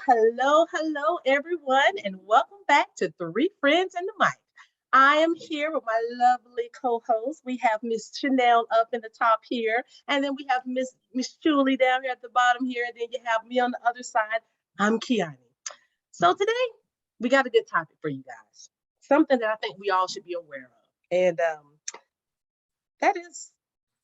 Hello, everyone, and welcome back to Three Friends and the Mic. I am here with my lovely co-host. We have Miss Chanel up in the top here, and then we have Miss Julie down here at the bottom here, and then you have me on the other side. I'm Kiani. So today we got a good topic for you guys, something that I think we all should be aware of, and that is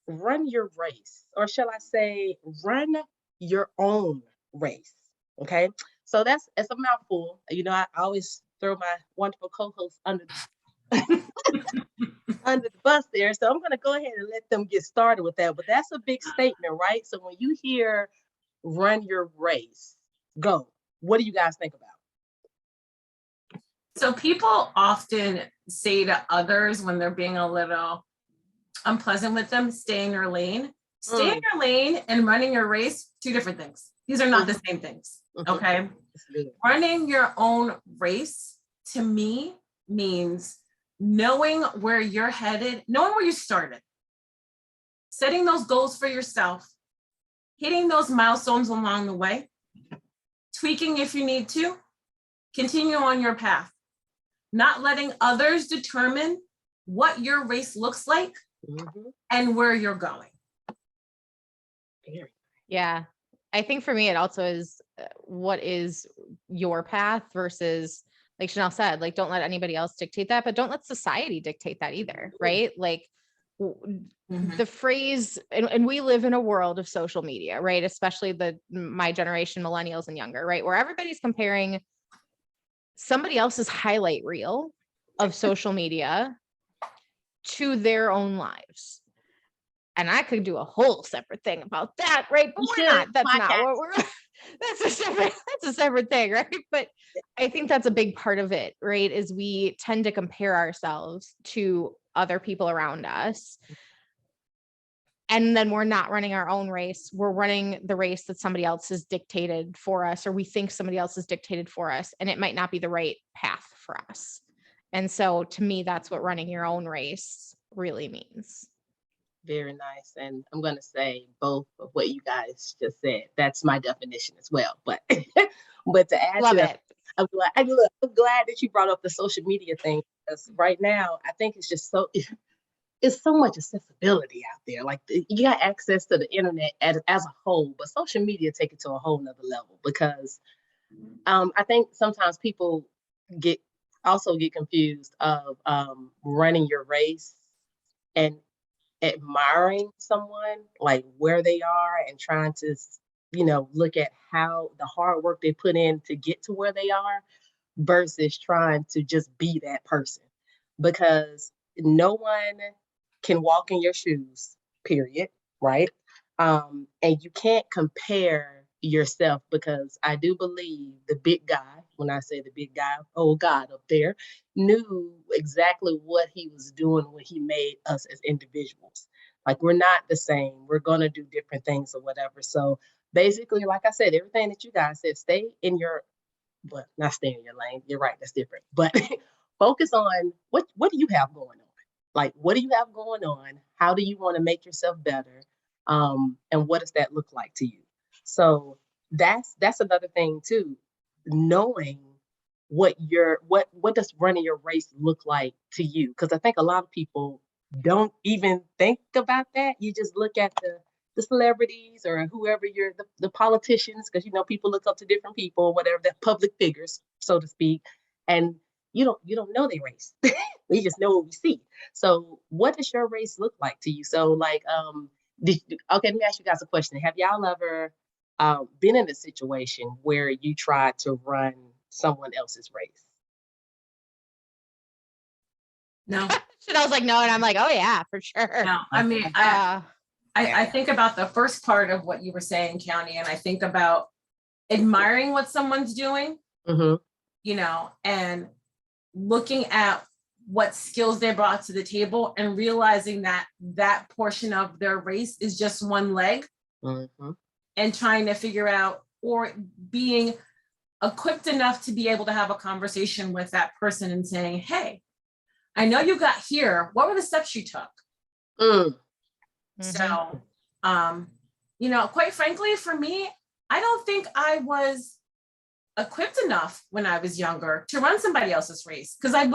run your race, or shall I say, run your own race. Okay, so it's a mouthful. I always throw my wonderful co-host under the bus there. So I'm going to go ahead and let them get started with that. But that's a big statement, right? So when you hear "run your race," go. What do you guys think about? So people often say to others when they're being a little unpleasant with them, stay in your lane. Stay in your lane and running your race, two different things. These are not the same things, okay? Running your own race, to me, means knowing where you're headed, knowing where you started, setting those goals for yourself, hitting those milestones along the way, tweaking if you need to, continue on your path, not letting others determine what your race looks like and where you're going. Yeah. I think for me, it also is what is your path versus, like Chanel said, like, don't let anybody else dictate that, but don't let society dictate that either. Right. Like the phrase, and we live in a world of social media, right? Especially my generation, millennials and younger, right? Where everybody's comparing somebody else's highlight reel of social media to their own lives. And I could do a whole separate thing about that, right? But we're not. That's not what we're. That's a separate thing, right? But I think that's a big part of it, right? Is we tend to compare ourselves to other people around us, and then we're not running our own race. We're running the race that somebody else has dictated for us, or we think somebody else has dictated for us, and it might not be the right path for us. And so, to me, that's what running your own race really means. Very nice. And I'm going to say both of what you guys just said. That's my definition as well. But but to add to that, I'm glad that you brought up the social media thing, because right now I think it's just it's so much accessibility out there. Like you got access to the internet as a whole, but social media take it to a whole nother level, because I think sometimes people get confused of running your race and admiring someone, like where they are, and trying to look at how the hard work they put in to get to where they are, versus trying to just be that person, because no one can walk in your shoes, period, right? And you can't compare yourself, because I do believe the big guy, when I say the big guy, old God up there, knew exactly what he was doing when he made us as individuals. Like, we're not the same. We're going to do different things or whatever. So basically, like I said, everything that you guys said, stay in your, but not stay in your lane. You're right. That's different. But focus on what do you have going on? Like, what do you have going on? How do you want to make yourself better? And what does that look like to you? So that's another thing too, knowing what does running your race look like to you? Because I think a lot of people don't even think about that. You just look at the celebrities or whoever the politicians, because people look up to different people, whatever, the public figures, so to speak, and you don't know their race. We just know what we see. So what does your race look like to you? So like okay, let me ask you guys a question. Have y'all ever been in a situation where you tried to run someone else's race? No. And I was like, no, and I'm like, oh yeah, for sure. No, I mean, I think about the first part of what you were saying, County, and I think about admiring what someone's doing, and looking at what skills they brought to the table, and realizing that that portion of their race is just one leg, and trying to figure out, or being equipped enough to be able to have a conversation with that person and saying, hey, I know you got here. What were the steps you took? So, quite frankly, for me, I don't think I was equipped enough when I was younger to run somebody else's race, because I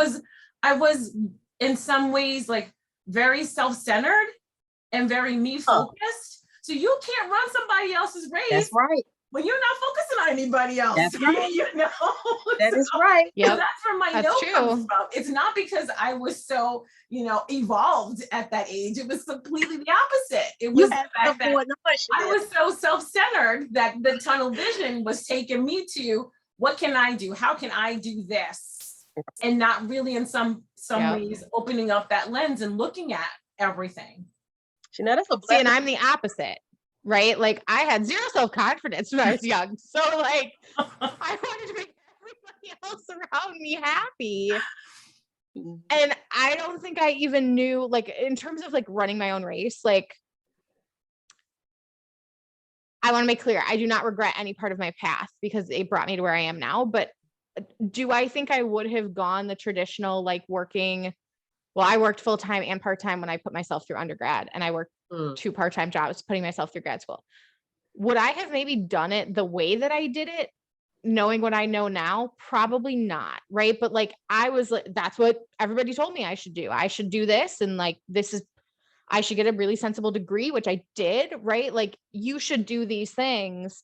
was in some ways like very self-centered and very me focused. So you can't run somebody else's race. That's right. When you're not focusing on anybody else. That's right. You know? That is right. Yeah, that's where my that's note comes true. from. It's not because I was so, evolved at that age. It was completely the opposite. It was the fact that I was so self-centered that the tunnel vision was taking me to, what can I do? How can I do this? And not really in some ways opening up that lens and looking at everything. That's a blessing. See, and I'm the opposite, right? Like I had zero self-confidence when I was young. So like I wanted to make everybody else around me happy. And I don't think I even knew, like, in terms of like running my own race, like I want to make clear, I do not regret any part of my path because it brought me to where I am now. But do I think I would have gone the traditional, like working? Well, I worked full-time and part-time when I put myself through undergrad, and I worked 2 part-time jobs putting myself through grad school. Would I have maybe done it the way that I did it, knowing what I know now? Probably not. Right. But like, I was like, that's what everybody told me I should do. I should do this. And like, I should get a really sensible degree, which I did. Right. Like you should do these things.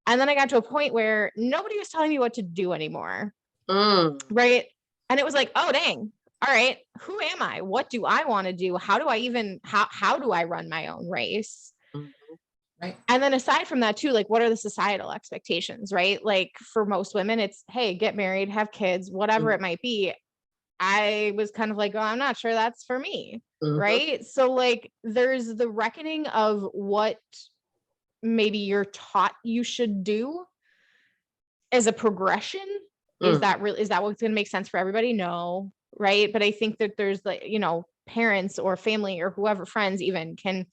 And then I got to a point where nobody was telling me what to do anymore. Right. And it was like, oh, dang. All right, who am I? What do I want to do? How do I run my own race? Right. And then aside from that too, like what are the societal expectations, right? Like for most women, it's, hey, get married, have kids, whatever it might be. I was kind of like, oh, I'm not sure that's for me. Right. So like there's the reckoning of what maybe you're taught you should do as a progression. Is that what's going to make sense for everybody? No. Right. But I think that there's like, parents or family or whoever, friends even, can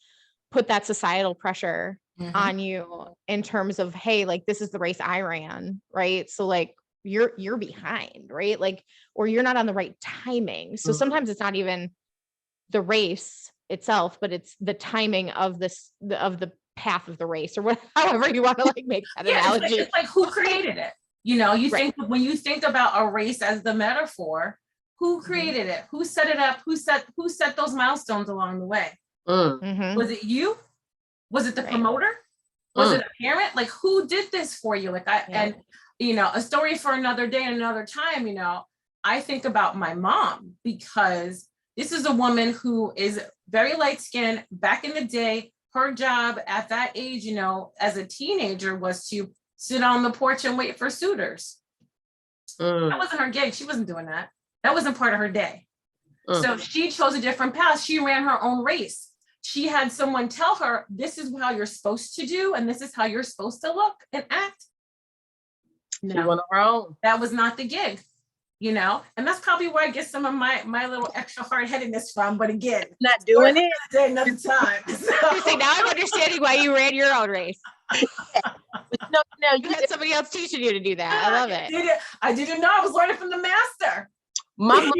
put that societal pressure on you in terms of, hey, like this is the race I ran. Right. So like you're behind, right? Like, or you're not on the right timing. So sometimes it's not even the race itself, but it's the timing of the path of the race, or however you want to like make that analogy. It's like who created it? You think when you think about a race as the metaphor, who created it? Who set it up? Who set those milestones along the way? Was it you? Was it the promoter? Was it a parent? Like who did this for you? Like and a story for another day and another time. I think about my mom, because this is a woman who is very light skinned. Back in the day, her job at that age, as a teenager, was to sit on the porch and wait for suitors. That wasn't her gig. She wasn't doing that. That wasn't part of her day. So she chose a different path. She ran her own race. She had someone tell her, this is how you're supposed to do, and this is how you're supposed to look and act. She went on her own. That was not the gig, and that's probably where I get some of my little extra hard-headedness from. But again, not doing it another time. So now I'm understanding why you ran your own race. No, you had somebody else teaching you to do that. I love it. I didn't know. I was learning from the master. My mom,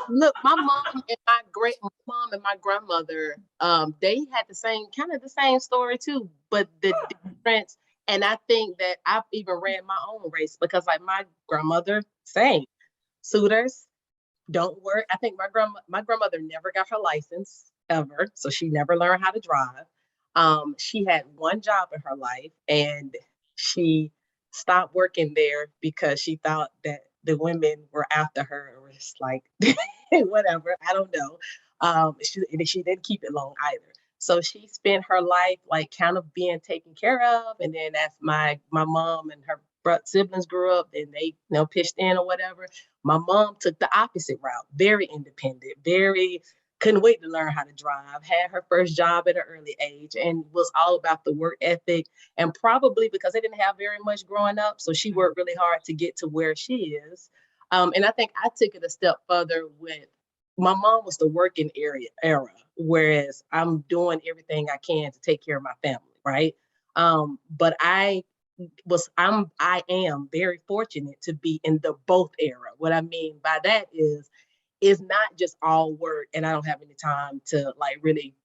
look, my mom and my grandmother, they had the same story too, but the difference. And I think that I've even ran my own race, because like my grandmother, same suitors, don't work. I think my grandmother never got her license ever, so she never learned how to drive. She had one job in her life, and she stopped working there because she thought that the women were after her, or just like whatever. I don't know. She didn't keep it long either. So she spent her life like kind of being taken care of. And then as my mom and her siblings grew up, and they pitched in or whatever, my mom took the opposite route. Very independent, couldn't wait to learn how to drive, had her first job at an early age, and was all about the work ethic. And probably because they didn't have very much growing up, so she worked really hard to get to where she is. And I think I took it a step further with my mom was the working era, whereas I'm doing everything I can to take care of my family, right? But I am very fortunate to be in the both era. What I mean by that is not just all work, and I don't have any time to like really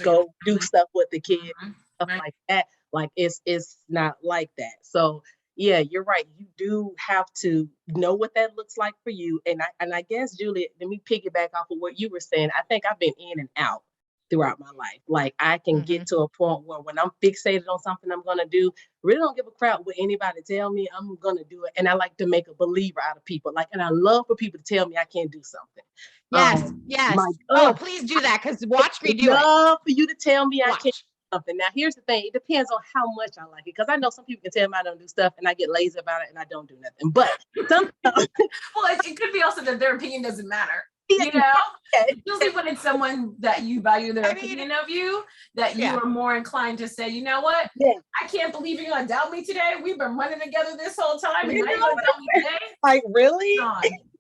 go do stuff with the kids, stuff like that. Like it's not like that. So Yeah, you're right. You do have to know what that looks like for you. And I guess, Julie, let me piggyback off of what you were saying. I think I've been in and out throughout my life. Like I can get to a point where when I'm fixated on something I'm gonna do, really don't give a crap what anybody tell me. I'm gonna do it. And I like to make a believer out of people. Like, and I love for people to tell me I can't do something. Yes, yes. Oh, please do that, because watch me do it. Love for you to tell me I can't. Something. Now, here's the thing. It depends on how much I like it. Because I know some people can tell me I don't do stuff and I get lazy about it and I don't do nothing. But well, it could be also that their opinion doesn't matter. You know, usually when it's someone that you value their opinion of you, that you are more inclined to say, you know what? I can't believe you're gonna doubt me today. We've been running together this whole time, and now you're gonna doubt me today. Like, really?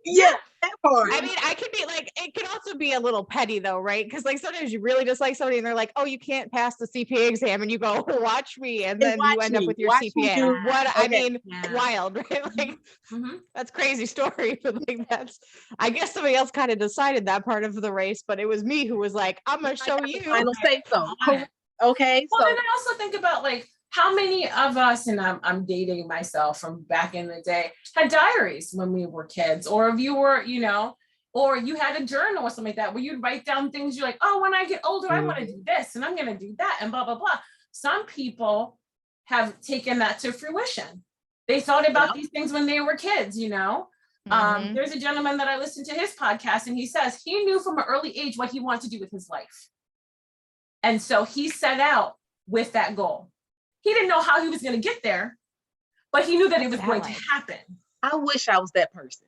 Yeah. That part. I mean, I could be like, it can also be a little petty though, right? Because like sometimes you really dislike somebody and they're like, oh, you can't pass the CPA exam, and you go, watch me, and then you end up with your CPA. I mean, wild, right? Like that's crazy story, but like I guess somebody else kind of decided that part of the race, but it was me who was like, I'm gonna show you. Final say so. Okay. Well, then I also think about like how many of us, and I'm dating myself from back in the day, had diaries when we were kids, or if you were, you know, or you had a journal or something like that where you'd write down things you're like, oh, when I get older, I want to do this and I'm going to do that and blah, blah, blah. Some people have taken that to fruition. They thought about these things when they were kids, you know. There's a gentleman that I listened to his podcast, and he says he knew from an early age what he wanted to do with his life. And so he set out with that goal. He didn't know how he was going to get there, but he knew that it was going to happen. I wish I was that person.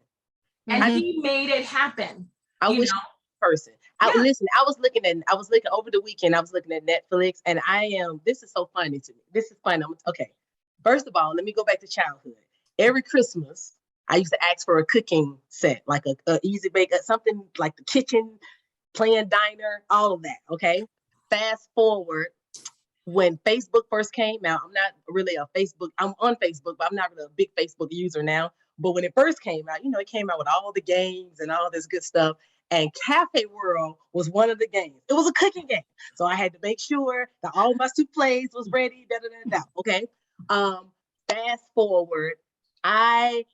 And he made it happen. I wish I was that person. Listen, I was looking over the weekend, I was looking at Netflix, and this is so funny to me. This is funny. Okay. First of all, let me go back to childhood. Every Christmas, I used to ask for a cooking set, like a easy bake, something like the kitchen, playing diner, all of that. Okay. Fast forward. When Facebook first came out, I'm not really I'm on Facebook, but I'm not really a big Facebook user now. But when it first came out, you know, it came out with all the games and all this good stuff. And Cafe World was one of the games. It was a cooking game. So I had to make sure that all my soup plates was ready. Okay. Fast forward, I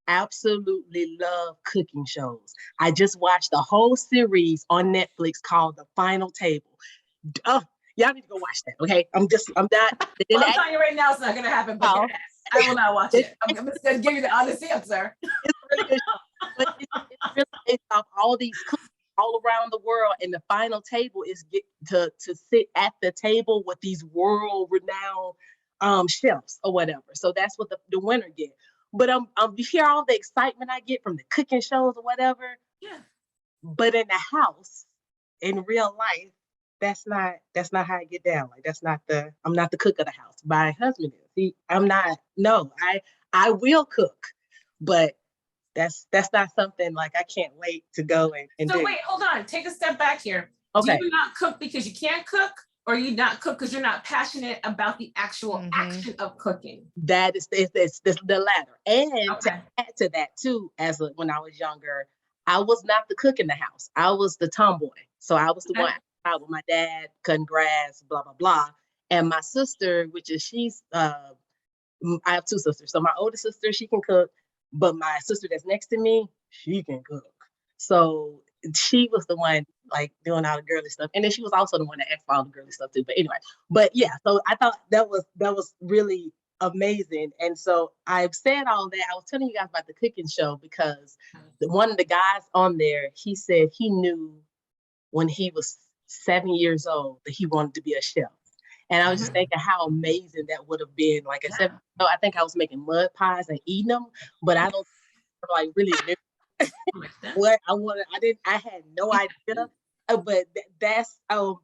absolutely love cooking shows. I just watched the whole series on Netflix called The Final Table. Y'all need to go watch that. Okay. I'm not. Well, I'm telling you right now, it's not gonna happen. But I will not watch it. I'm just gonna give you the honest answer. It's really good, but it's really based off all these cooks all around the world, and the final table is get to sit at the table with these world-renowned chefs or whatever. So that's what the winner get. But you hear all the excitement I get from the cooking shows or whatever. Yeah. But in the house, in real life, that's not how I get down. Like I'm not the cook of the house. My husband is. I'm not. No, I will cook, but that's not something like I can't wait to go and so do. Wait, hold on. Take a step back here. Okay. Do you not cook because you can't cook, or you not cook because you're not passionate about the actual action of cooking? That is the latter. And to add to that too, when I was younger, I was not the cook in the house. I was the tomboy. So I was the one out with my dad, cutting grass, blah, blah, blah. And my sister, I have two sisters. So my older sister, she can cook, but my sister that's next to me, she can cook. So she was the one like doing all the girly stuff. And then she was also the one that asked for all the girly stuff too. But anyway, so I thought that was really amazing. And so I've said all that. I was telling you guys about the cooking show because one of the guys on there, he said he knew when he was 7 years old that he wanted to be a chef. And I was just thinking how amazing that would have been. Like I said, I think I was making mud pies and eating them, but I don't like really knew what I wanted. I had no idea. But that's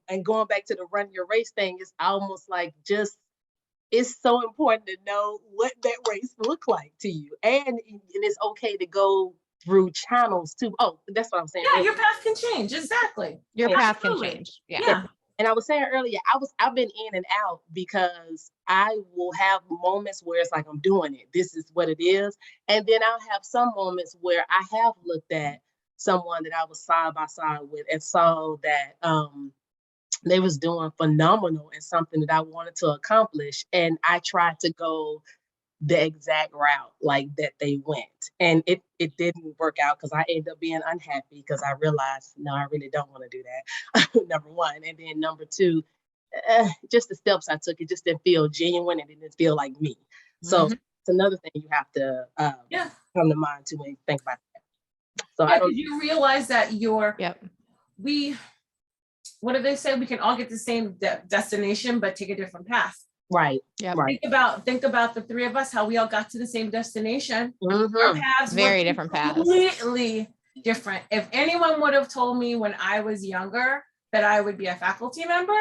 and going back to the run your race thing, it's almost like it's so important to know what that race look like to you. And it's okay to go through channels too. Oh, that's what I'm saying. Yeah, your path can change. Exactly. Your path can change. Yeah. And I was saying earlier, I've been in and out because I will have moments where it's like I'm doing it. This is what it is. And then I'll have some moments where I have looked at someone that I was side by side with and saw that they was doing phenomenal in something that I wanted to accomplish. And I tried to go the exact route like that they went. And it didn't work out because I ended up being unhappy because I realized, no, I really don't want to do that. Number one. And then number two, just the steps I took, it just didn't feel genuine and it didn't feel like me. So it's another thing you have to come to mind too when you think about that. So I don't. You realize that what do they say? We can all get the same destination, but take a different path. Right. Yeah. Right. Think about the three of us, how we all got to the same destination. Our paths very different paths. Completely different. If anyone would have told me when I was younger that I would be a faculty member,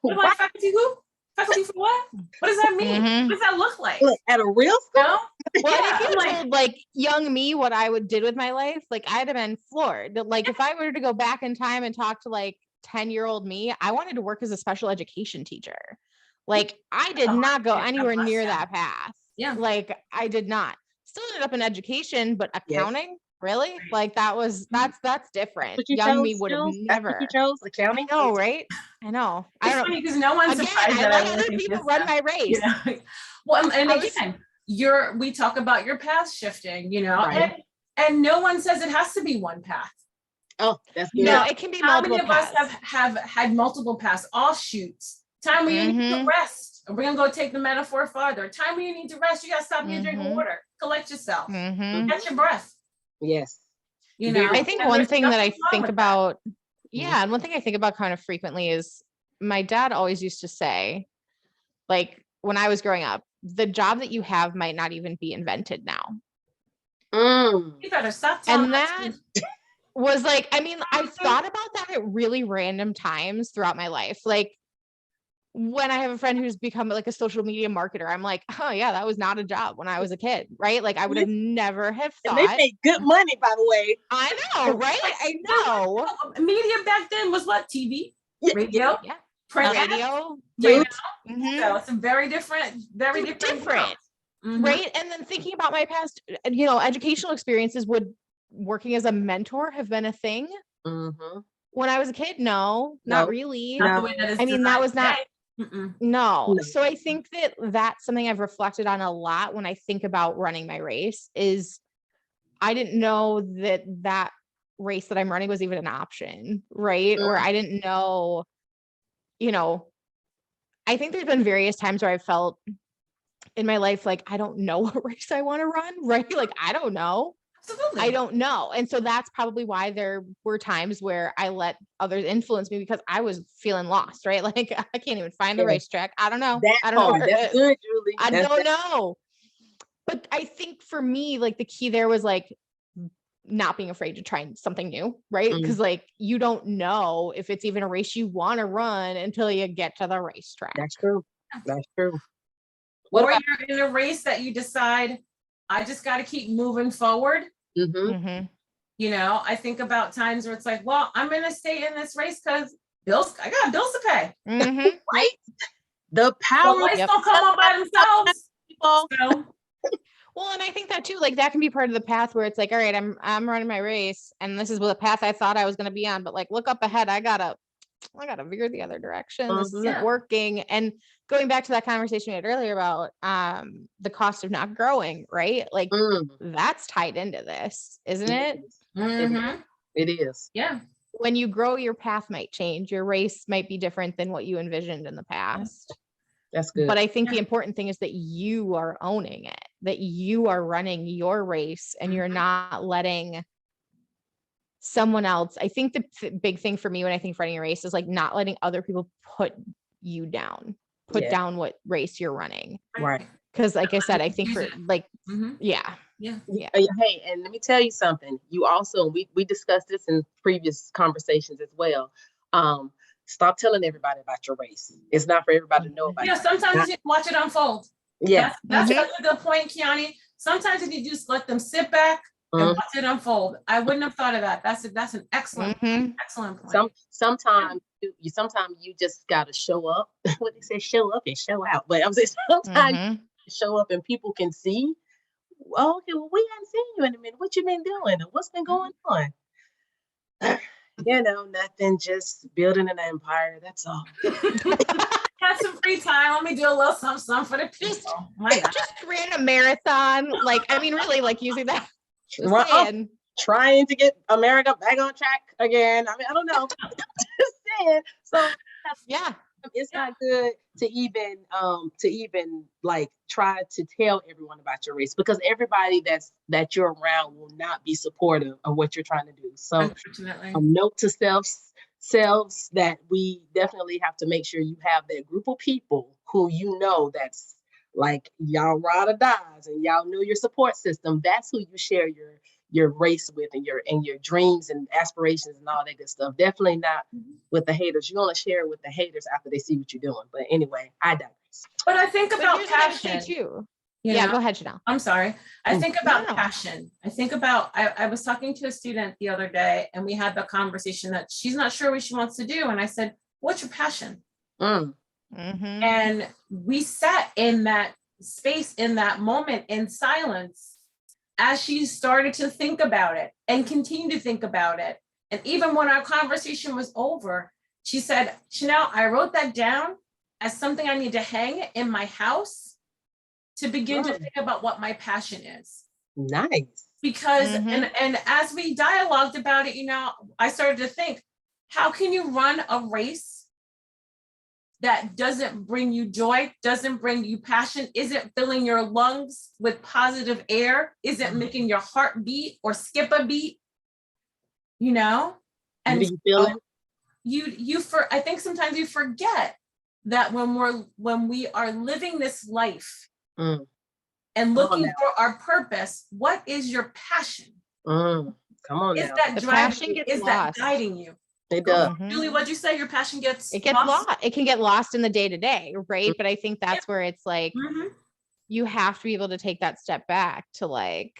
what? Faculty who? Faculty for what? What does that mean? What does that look like? Look, at a real school? No? Well, if you told like young me what I did with my life, like I'd have been floored. Like if I were to go back in time and talk to like 10-year-old me, I wanted to work as a special education teacher. Like I did not go anywhere near that path. Yeah. Like I did not. Still ended up in education, but accounting, really? Like that's different. Young me would have never. You chose accounting? I know, right? I know. It's funny because no one's surprised that I let other people run my race. Well, and again, we talk about your path shifting, and no one says it has to be one path. Oh, that's good. No, it can be multiple paths. How many of us have had multiple paths, offshoots? Time when you need to rest. And we're gonna go take the metaphor farther. Time when you need to rest, you gotta stop and drink water. Collect yourself. Catch your breath. Yes. I think one thing that I think about, and one thing I think about kind of frequently is my dad always used to say, like when I was growing up, the job that you have might not even be invented now. You better stop telling And that was like, I mean, I've thought about that at really random times throughout my life. Like when I have a friend who's become like a social media marketer, I'm like, oh yeah, that was not a job when I was a kid, right? Like I would have never have thought. And they made good money, by the way. I know, right? I know. Media back then was what? TV, radio, print, radio. So it's a very different. Right? And then thinking about my past, educational experiences, would working as a mentor have been a thing? When I was a kid, no, not really. Not the way that I mean, that was not. No. So I think that that's something I've reflected on a lot when I think about running my race is I didn't know that race that I'm running was even an option, right? Or I didn't know, I think there's been various times where I felt in my life, like, I don't know what race I want to run, right? Like, I don't know. Absolutely. I don't know. And so that's probably why there were times where I let others influence me because I was feeling lost, right? Like I can't even find the racetrack. I don't know. I don't know. That's good, Julie. I don't know. But I think for me, like the key there was like not being afraid to try something new, right? Because like you don't know if it's even a race you want to run until you get to the racetrack. That's true. That's true. Or you're in a race that you decide, I just got to keep moving forward. I think about times where it's like, well, I'm going to stay in this race because I got bills to pay. Right? The power. Lights don't come on by themselves. Well, and I think that too, like that can be part of the path where it's like, all right, I'm running my race and this is the path I thought I was going to be on, but like look up ahead, I gotta veer the other direction. This isn't working. And going back to that conversation we had earlier about the cost of not growing, right? Like that's tied into this, isn't it? It is. Yeah. When you grow, your path might change. Your race might be different than what you envisioned in the past. That's good. But I think the important thing is that you are owning it, that you are running your race and you're not letting someone else. I think the big thing for me when I think running a race is like not letting other people put you down, down what race you're running. Right. Because like I said, I think for like, Yeah. Hey, and let me tell you something. You also, we discussed this in previous conversations as well. Stop telling everybody about your race. It's not for everybody to know about. Yeah, sometimes you watch it unfold. Yeah. That's a good point, Kiani. Sometimes if you just let them sit back and watch it unfold. I wouldn't have thought of that. That's an excellent point. Sometimes you just gotta show up. What they say, show up and show out. But I'm saying sometimes you show up and people can see. Oh, okay, well, we haven't seen you in a minute. What you been doing? What's been going on? Nothing, just building an empire. That's all. Got some free time. Let me do a little something for the people. My God. Just ran a marathon. Like, I mean, really, like using that. Trying to get America back on track again. I mean, I don't know. Just saying. So yeah, it's not good to even like try to tell everyone about your race, because everybody that you're around will not be supportive of what you're trying to do. So unfortunately, note to selves that we definitely have to make sure you have that group of people who that's like y'all ride or dies, and y'all know your support system. That's who you share your race with, and your dreams and aspirations and all that good stuff. Definitely not with the haters. You're gonna share it with the haters after they see what you're doing. But anyway, I digress. But I think about passion too. Yeah, go ahead, Chanel. I'm sorry. I think about passion. I think about, I was talking to a student the other day, and we had the conversation that she's not sure what she wants to do. And I said, what's your passion? And we sat in that space, in that moment, in silence, as she started to think about it and continue to think about it. And even when our conversation was over, she said, Chanel, I wrote that down as something I need to hang in my house to begin to think about what my passion is. Nice. Because, and as we dialogued about it, I started to think, how can you run a race that doesn't bring you joy, doesn't bring you passion, isn't filling your lungs with positive air, isn't making your heart beat or skip a beat, And what you feeling? I think sometimes you forget that when we are living this life and looking for our purpose, what is your passion? Come on is now. That driving you? Is that guiding you? It does. Julie, what'd you say? Your passion gets lost. It can get lost in the day-to-day, right? But I think that's where it's like you have to be able to take that step back to like,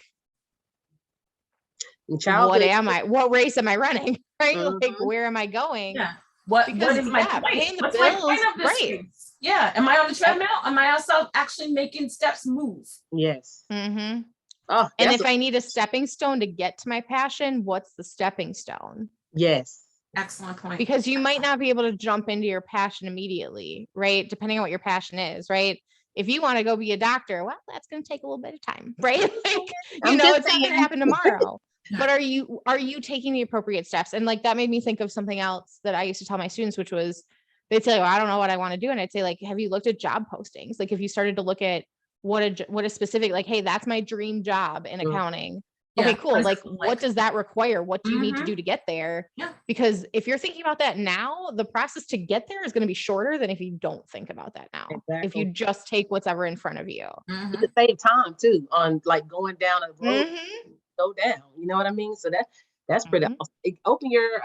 what am I? What race am I running? Right? Like, where am I going? Yeah. What is my point? What's my point of this race? Yeah. Am I on the treadmill? Am I also actually making steps move? Yes. Oh, and if I need a stepping stone to get to my passion, what's the stepping stone? Yes. Excellent point. Because you might not be able to jump into your passion immediately, right? Depending on what your passion is, right? If you want to go be a doctor, well, that's going to take a little bit of time, right? Like, it's not going to happen tomorrow. But are you taking the appropriate steps? And like, that made me think of something else that I used to tell my students, which was, they'd say, well, I don't know what I want to do. And I'd say, like, have you looked at job postings? Like, if you started to look at what a specific, like, hey, that's my dream job in accounting. Okay, cool. Like, what does that require? What do you need to do to get there? Yeah. Because if you're thinking about that now, the process to get there is going to be shorter than if you don't think about that now. Exactly. If you just take what's ever in front of you. You can save time too on like going down a road, go down. You know what I mean? So that's pretty awesome. Open your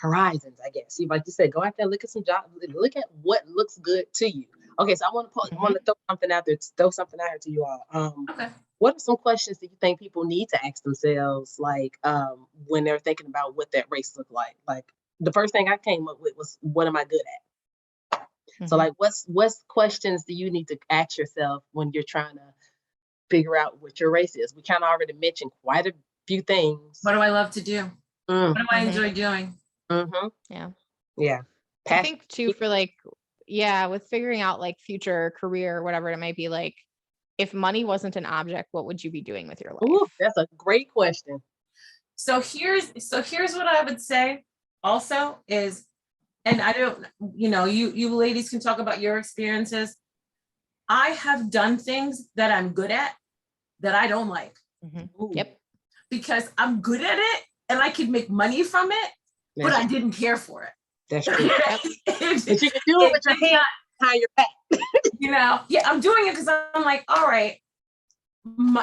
horizons, I guess. Like you said, go out there, look at some jobs, look at what looks good to you. Okay, so I want to throw something out there, to you all. Okay. What are some questions that you think people need to ask themselves, like when they're thinking about what that race look like? Like the first thing I came up with was, what am I good at? So like, what's questions do you need to ask yourself when you're trying to figure out what your race is? We kind of already mentioned quite a few things. What do I love to do? What do I enjoy doing? Yeah. I think too, for like, with figuring out like future career or whatever it might be, like, if money wasn't an object, what would you be doing with your life? Ooh, that's a great question. So here's what I would say also is, and I don't, you ladies can talk about your experiences. I have done things that I'm good at that I don't like. Yep. Because I'm good at it and I could make money from it, but I didn't care for it. That's true. But you can do it with your hand behind your back. I'm doing it because I'm like, all right,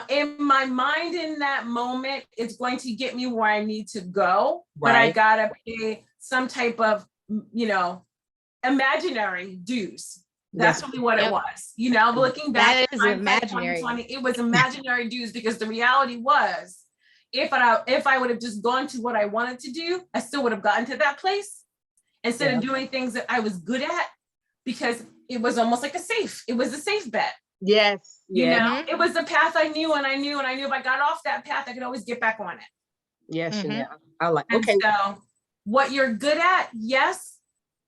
in my mind in that moment, it's going to get me where I need to go, but I gotta pay some type of, imaginary dues. That's really what it was. Looking back, that is imaginary. It was imaginary dues, because the reality was, if I would have just gone to what I wanted to do, I still would have gotten to that place instead of doing things that I was good at, because it was almost like it was a safe bet. Yes. It was the path I knew, and I knew if I got off that path, I could always get back on it. Yes, I like. And okay. So what you're good at, yes,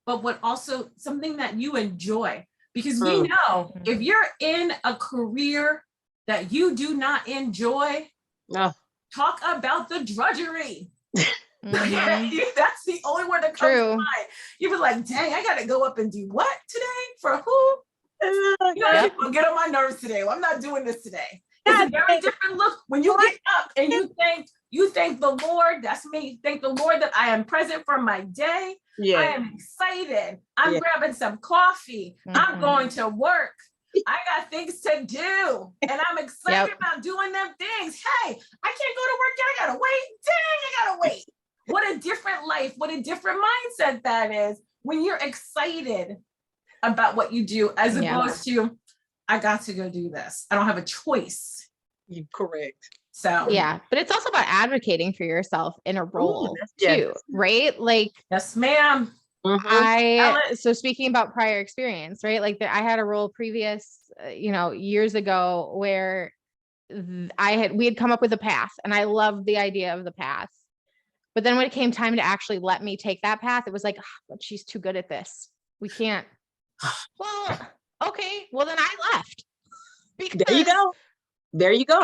but what also something that you enjoy. Because we know if you're in a career that you do not enjoy, talk about the drudgery. That's the only word that comes to mind. You be like, dang, I gotta go up and do what today? For who? People get on my nerves today. Well, I'm not doing this today. It's a very different look when you get up and you thank the Lord. That's me. Thank the Lord that I am present for my day. I am excited. I'm grabbing some coffee. I'm going to work. I got things to do. And I'm excited about doing them things. Hey, I can't go to work yet. I gotta wait. Dang, I gotta wait. What a different life. What a different mindset that is when you're excited about what you do, as opposed to, I got to go do this. I don't have a choice. You're correct. So yeah, but it's also about advocating for yourself in a role too, right? Like, yes, ma'am. So speaking about prior experience, right? Like I had a role previous, years ago where we had come up with a path, and I loved the idea of the path. But then when it came time to actually let me take that path, it was like, but she's too good at this. We can't. Well, okay. Well, then I left. There you go.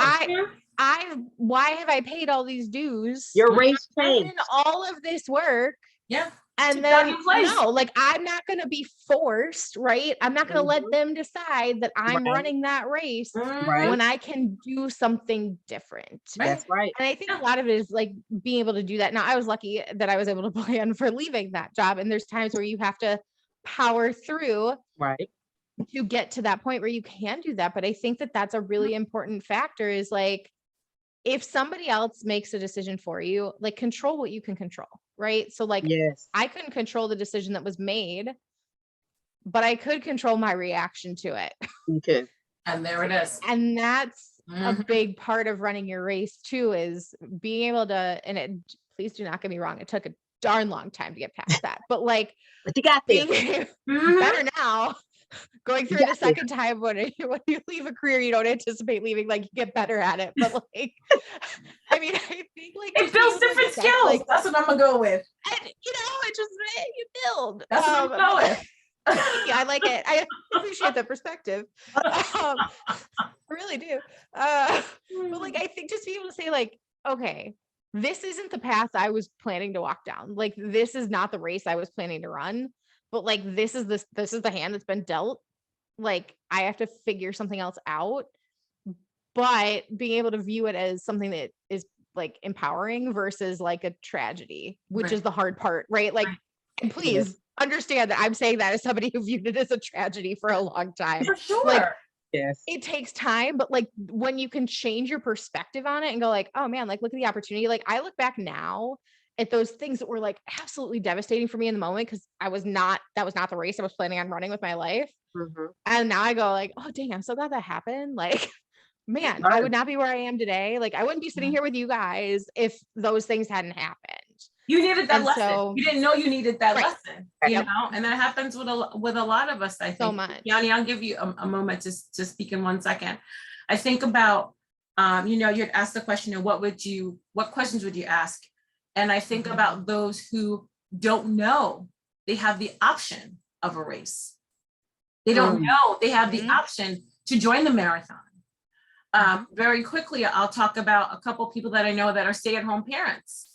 Why have I paid all these dues? Your race changed. All of this work. Yeah. And then no, like I'm not going to be forced, right? I'm not going to let them decide that I'm running that race when I can do something different. That's right. And I think a lot of it is like being able to do that. Now, I was lucky that I was able to plan for leaving that job. And there's times where you have to power through to get to that point where you can do that. But I think that that's a really important factor, is like, if somebody else makes a decision for you, like control what you can control, right? So like, I couldn't control the decision that was made, but I could control my reaction to it. You could. And there it is. And that's a big part of running your race too, is being able to, please do not get me wrong, it took a darn long time to get past that, but like, but you got there. Better now. Going through the second time when you leave a career you don't anticipate leaving, like you get better at it. But like, I mean, I think like it builds different skills. Like, that's what I'm gonna go with. And it just you build. That's what I'm gonna go with. Yeah, I like it. I appreciate the perspective. I really do. But like, I think just being able to say like, okay, this isn't the path I was planning to walk down. Like, this is not the race I was planning to run. But like, this is the hand that's been dealt. Like, I have to figure something else out. But being able to view it as something that is like empowering versus like a tragedy, which is the hard part, right? Like, and please understand that I'm saying that as somebody who viewed it as a tragedy for a long time. For sure. Like, it takes time, but like when you can change your perspective on it and go like, oh man, like look at the opportunity. Like I look back now at those things that were like absolutely devastating for me in the moment, because that was not the race I was planning on running with my life. And now I go like, oh dang, I'm so glad that happened. Like, man, I would not be where I am today. Like I wouldn't be sitting here with you guys if those things hadn't happened. You needed that lesson. So, you didn't know you needed that lesson, you know, and that happens with a lot of us, I think. So much. Yanni, I'll give you a moment to speak in 1 second. I think about, you'd ask the question, what questions would you ask? And I think about those who don't know they have the option of a race. They don't know they have the option to join the marathon. Very quickly, I'll talk about a couple people that I know that are stay-at-home parents.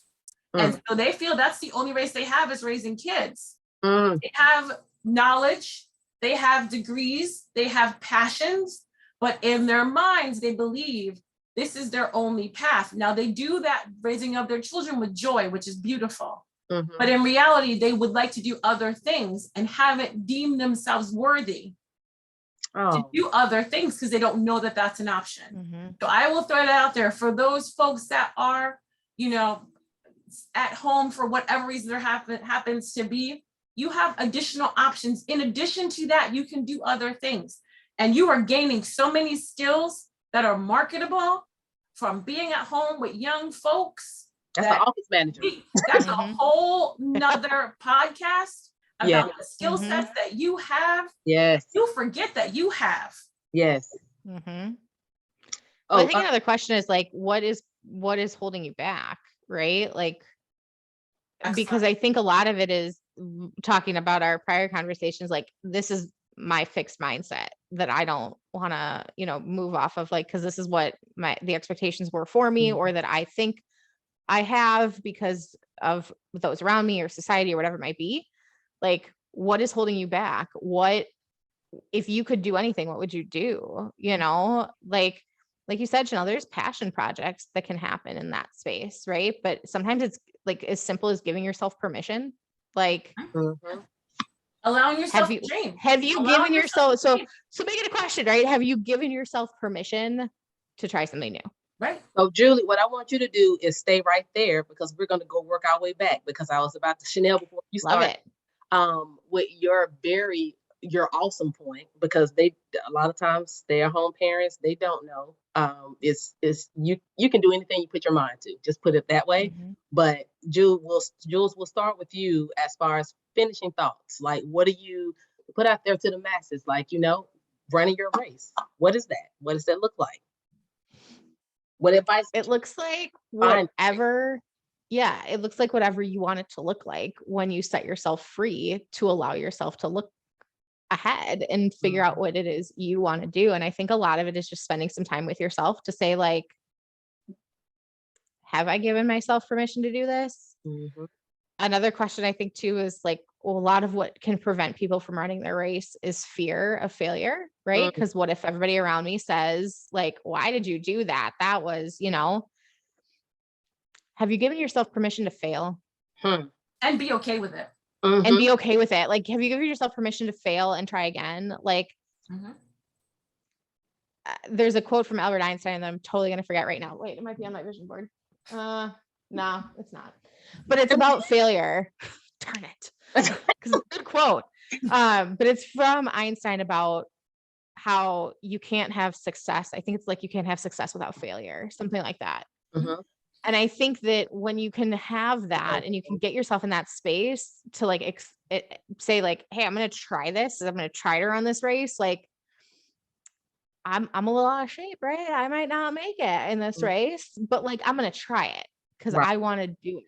And so they feel that's the only race they have is raising kids. They have knowledge, they have degrees, they have passions, but in their minds, they believe this is their only path. Now they do that raising of their children with joy, which is beautiful. But in reality, they would like to do other things and haven't deemed themselves worthy to do other things because they don't know that that's an option. So I will throw that out there for those folks that are, at home for whatever reason there happens to be. You have additional options. In addition to that, you can do other things. And you are gaining so many skills that are marketable from being at home with young folks. That's an office manager. That's a whole nother podcast about the skill sets that you have. Yes. You forget that you have. Yes. Well, I think another question is like, what is holding you back? Right? Like, because I think a lot of it is talking about our prior conversations, like this is my fixed mindset that I don't want to, move off of, like, because this is what the expectations were for me, or that I think I have because of those around me or society or whatever it might be. Like, what is holding you back? What, if you could do anything, what would you do? Like you said, Chanel, there's passion projects that can happen in that space, right? But sometimes it's like as simple as giving yourself permission. Like, allowing yourself to dream. Have you given yourself, so make it a question, right? Have you given yourself permission to try something new? Right. So Julie, what I want you to do is stay right there, because we're going to go work our way back, because I was about to, Chanel, before you start, with your awesome point, because a lot of times stay-at-home parents, they don't know. It's you can do anything you put your mind to, just put it that way. But Jules, we'll start with you as far as finishing thoughts. Like, what do you put out there to the masses? Like, running your race. What is that? What does that look like? What advice? It looks like whatever. Yeah, it looks like whatever you want it to look like when you set yourself free to allow yourself to look ahead and figure out what it is you want to do. And I think a lot of it is just spending some time with yourself to say, like, have I given myself permission to do this? Another question I think too is like, a lot of what can prevent people from running their race is fear of failure, right? Because what if everybody around me says, like, why did you do that? That was, have you given yourself permission to fail? And be okay with it. And be okay with it. Like, have you given yourself permission to fail and try again? Like, there's a quote from Albert Einstein that I'm totally going to forget right now. Wait, it might be on my vision board. No, it's not. But it's about failure. Darn it. Because it's a good quote. But it's from Einstein about how you can't have success. I think it's like you can't have success without failure, something like that. And I think that when you can have that and you can get yourself in that space to like say like, hey, I'm going to try this. I'm going to try to run this race. Like, I'm a little out of shape, right? I might not make it in this race, but like, I'm going to try it because I want to do it.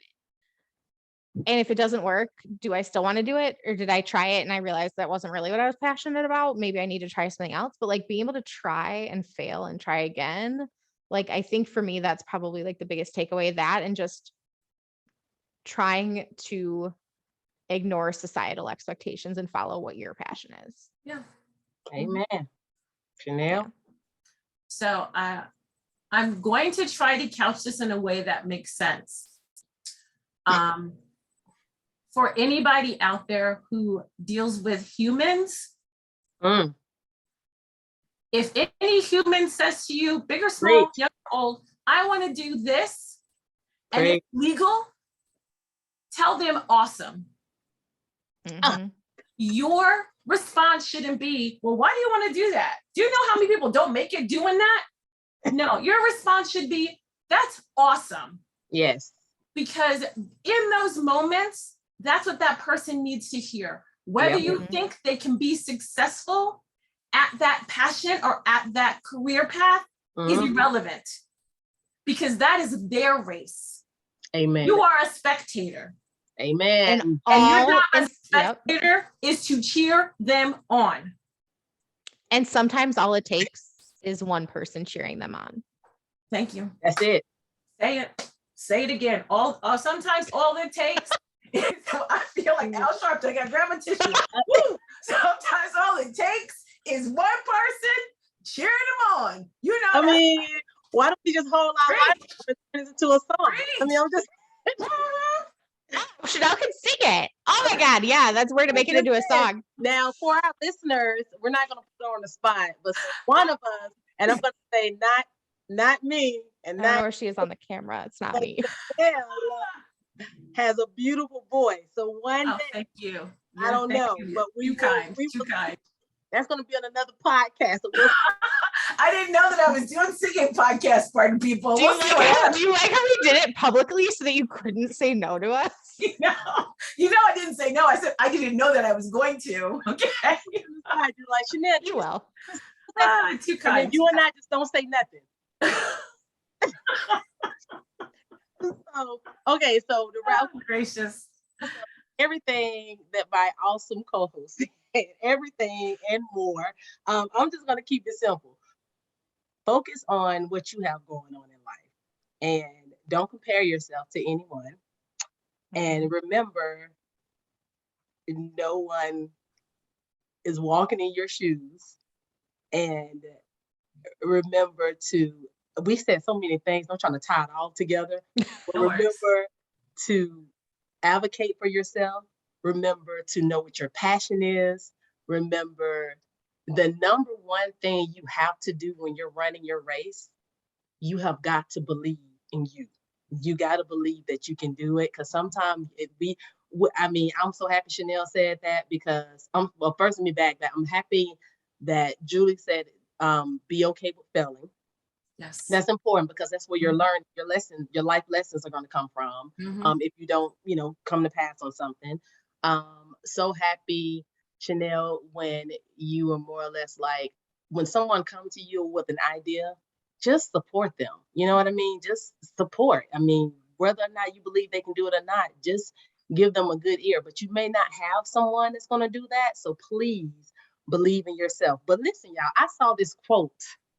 And if it doesn't work, do I still want to do it? Or did I try it and I realized that wasn't really what I was passionate about? Maybe I need to try something else, but like being able to try and fail and try again. Like, I think for me, that's probably like the biggest takeaway, that and just trying to ignore societal expectations and follow what your passion is. Yeah. Amen. Chanel? So I'm going to try to couch this in a way that makes sense. For anybody out there who deals with humans, if any human says to you, big or small, young or old, I want to do this, and it's legal, tell them awesome. Your response shouldn't be, well, why do you want to do that? Do you know how many people don't make it doing that? No, your response should be, that's awesome. Yes. Because in those moments, that's what that person needs to hear. Whether you think they can be successful at that passion or at that career path is irrelevant, because that is their race. Amen. You are a spectator. Amen. And you're not a spectator, is to cheer them on. And sometimes all it takes is one person cheering them on. Thank you. That's it. Say it. Say it again. Sometimes all it takes is, I feel like Al Sharpton, I got grab a tissue. Sometimes all it takes is one person cheering them on. I mean, why don't we just hold our life and turn it into a song? I mean, I'm just Chanel can sing it. Oh my God. Yeah, that's where to make it into a song. Now, for our listeners, we're not going to put her on the spot, but one of us, and I'm going to say not me, and I don't know where she is on the camera. It's not me. Has a beautiful voice. So one day, thank you. I don't know, but too kind. That's going to be on another podcast. I didn't know that I was doing singing podcast, pardon people. Do you like how we did it publicly so that you couldn't say no to us? I didn't say no. I said I didn't know that I was going to. Okay. You're like, Chanel, you will. Too kind. You and I just don't say nothing. So, okay, so the route, Gracious. everything that my awesome co-host said, everything and more. I'm just gonna keep it simple. Focus on what you have going on in life, and don't compare yourself to anyone. And remember, no one is walking in your shoes. And remember to, we said so many things, I'm trying to tie it all together. But remember to advocate for yourself. Remember to know what your passion is. Remember the number one thing you have to do when you're running your race, you have got to believe in you. You got to believe that you can do it, because sometimes I mean, I'm so happy Chanel said that, because well, first let me back that. I'm happy that Julie said, be okay with failing. Yes. That's important, because that's where your learn, your life lessons are going to come from. If you don't, come to pass on something. So happy, Chanel, when you were more or less like, when someone comes to you with an idea, just support them. You know what I mean? Just support. I mean, whether or not you believe they can do it or not, just give them a good ear. But you may not have someone that's going to do that. So please believe in yourself. But listen, y'all, I saw this quote,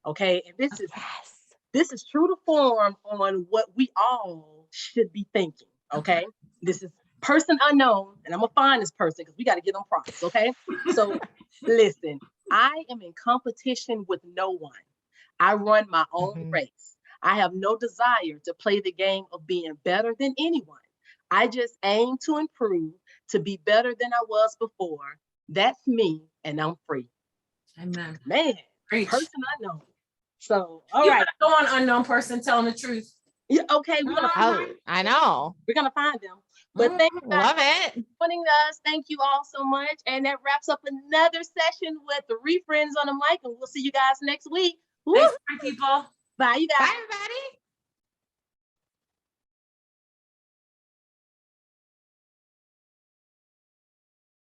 okay? And this is true to form on what we all should be thinking, okay? This is person unknown, and I'm gonna find this person because we got to give them props, okay? So listen, I am in competition with no one. I run my own race. I have no desire to play the game of being better than anyone. I just aim to improve, to be better than I was before. That's me, and I'm free. Amen. Man, Preach. person unknown. So, all right. Go on, unknown person telling the truth. Yeah, okay, I know. We're gonna find them. But thank you guys love it. for joining us. Thank you all so much. And that wraps up another session with the Refriends on the mic. And we'll see you guys next week. Thanks, people. Bye, you guys. Bye, everybody.